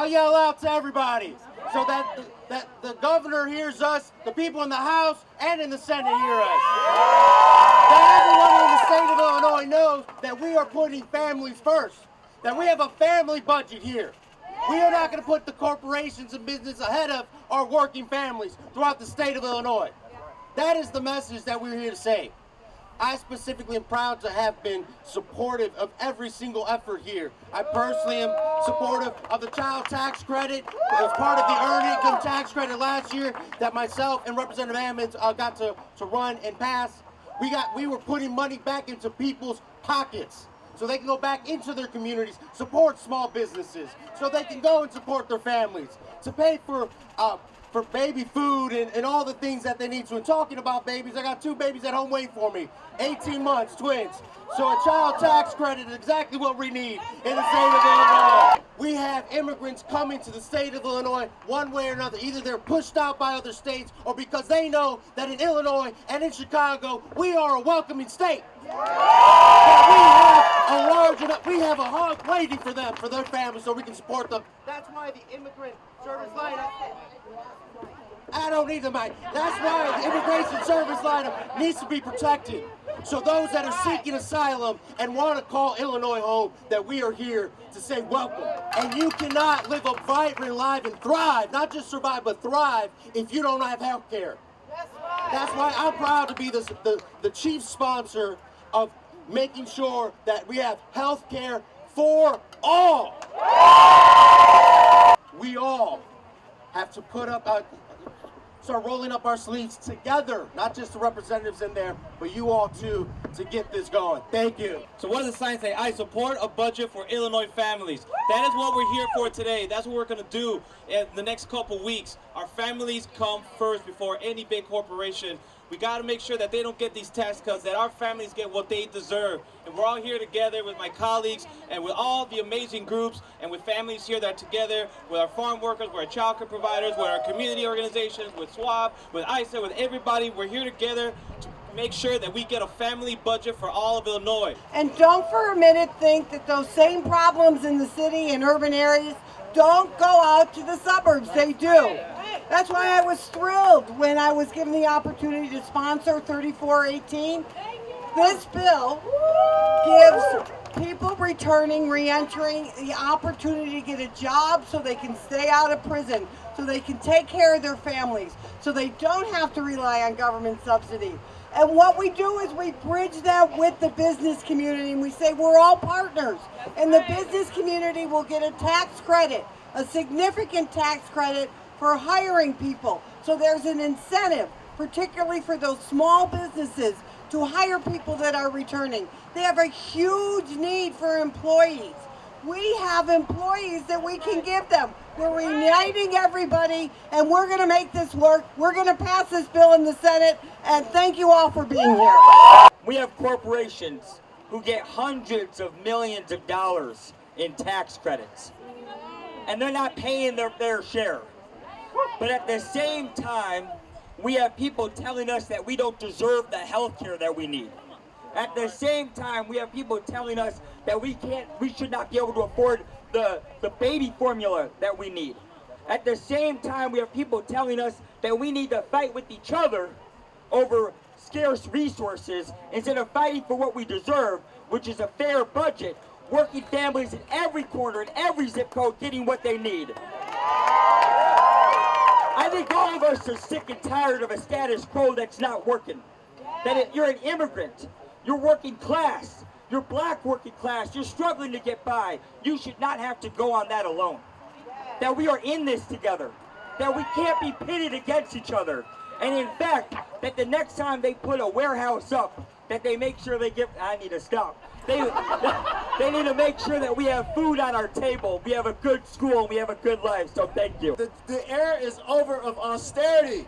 I'll yell out to everybody so that the governor hears us, the people in the House and in the Senate hear us. That everyone in the state of Illinois knows that we are putting families first, that we have a family budget here. We are not going to put the corporations and business ahead of our working families throughout the state of Illinois. That is the message that we're here to say. I specifically am proud to have been supportive of every single effort here. I personally am supportive of the child tax credit. It was part of the earned income tax credit last year that myself and Representative Ammons got to run and pass. We were putting money back into people's pockets so they can go back into their communities, support small businesses, so they can go and support their families, to pay for baby food and all the things that they need to. And talking about babies, I got 2 babies at home waiting for me, 18 months, twins. So a child tax credit is exactly what we need in the state of Illinois. We have immigrants coming to the state of Illinois one way or another. Either they're pushed out by other states or because they know that in Illinois and in Chicago, we are a welcoming state. That we have a hug waiting for them, for their families, so we can support them. That's why the immigrant service line, I don't need the mic. That's why the immigration service line needs to be protected. So those that are seeking asylum and want to call Illinois home, that we are here to say welcome. And you cannot live a vibrant life and thrive, not just survive, but thrive if you don't have health care. That's why I'm proud to be the chief sponsor of making sure that we have health care for all. We all have to start rolling up our sleeves together, not just the representatives in there, but you all too, to get this going. Thank you. So what does the sign say? I support a budget for Illinois families. That is what we're here for today. That's what we're going to do in the next couple weeks. Our families come first before any big corporation. We got to make sure that they don't get these tax cuts, that our families get what they deserve. And we're all here together with my colleagues and with all the amazing groups and with families here that are together, with our farm workers, with our child care providers, with our community organizations, with SWAP, with ISA, with everybody. We're here together to make sure that we get a family budget for all of Illinois. And don't for a minute think that those same problems in the city and urban areas don't go out to the suburbs. They do. That's why I was thrilled when I was given the opportunity to sponsor 3418. This bill gives people returning, re-entering, the opportunity to get a job so they can stay out of prison, so they can take care of their families, so they don't have to rely on government subsidy. And what we do is we bridge that with the business community, and we say we're all partners. And the business community will get a tax credit, a significant tax credit for hiring people. So there's an incentive, particularly for those small businesses, to hire people that are returning. They have a huge need for employees. We have employees that we can give them. We're uniting everybody, and we're going to make this work. We're going to pass this bill in the Senate, and thank you all for being here. We have corporations who get hundreds of millions of dollars in tax credits, and they're not paying their fair share. But at the same time, we have people telling us that we don't deserve the health care that we need. At the same time, we have people telling us that we should not be able to afford the baby formula that we need. At the same time, we have people telling us that we need to fight with each other over scarce resources instead of fighting for what we deserve, which is a fair budget, working families in every corner, in every zip code, getting what they need. I think all of us are sick and tired of a status quo that's not working. That you're an immigrant, you're working class, you're black working class, you're struggling to get by. You should not have to go on that alone. That we are in this together. That we can't be pitted against each other. And in fact, that the next time they put a warehouse up, that they make sure they give, I need to stop. They need to make sure that we have food on our table, we have a good school, and we have a good life, so thank you. The era is over of austerity.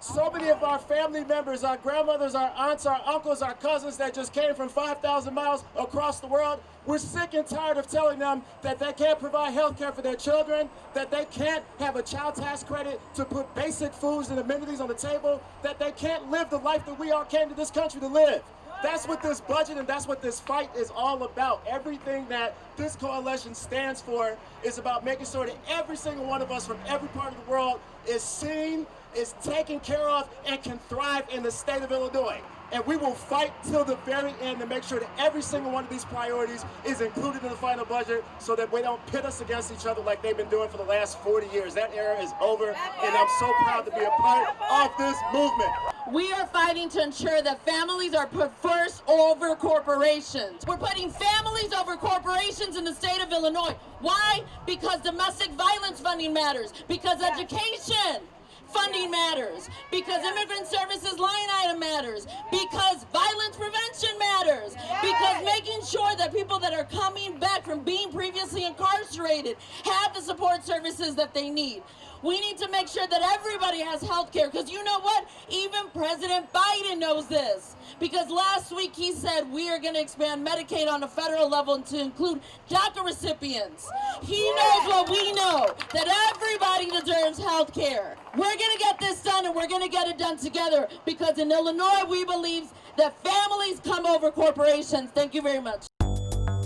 So many of our family members, our grandmothers, our aunts, our uncles, our cousins that just came from 5,000 miles across the world, we're sick and tired of telling them that they can't provide health care for their children, that they can't have a child tax credit to put basic foods and amenities on the table, that they can't live the life that we all came to this country to live. That's what this budget and that's what this fight is all about. Everything that this coalition stands for is about making sure that every single one of us from every part of the world is seen, is taken care of, and can thrive in the state of Illinois. And we will fight till the very end to make sure that every single one of these priorities is included in the final budget so that we don't pit us against each other like they've been doing for the last 40 years. That era is over, and I'm so proud to be a part of this movement. We are fighting to ensure that families are put first over corporations. We're putting families over corporations in the state of Illinois. Why? Because domestic violence funding matters. Because education funding matters. Because immigrant services line item matters. Because violence prevention matters. Because making sure that people that are coming back from being previously incarcerated have the support services that they need. We need to make sure that everybody has health care, because you know what? Even President Biden knows this. Because last week he said we are going to expand Medicaid on a federal level to include DACA recipients. He knows what we know, that everybody deserves health care. We're going to get this done, and we're going to get it done together, because in Illinois we believe that families come over corporations. Thank you very much.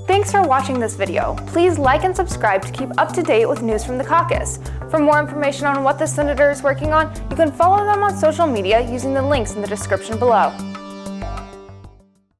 Thanks for watching this video. Please like and subscribe to keep up to date with news from the caucus. For more information on what the senator is working on, you can follow them on social media using the links in the description below.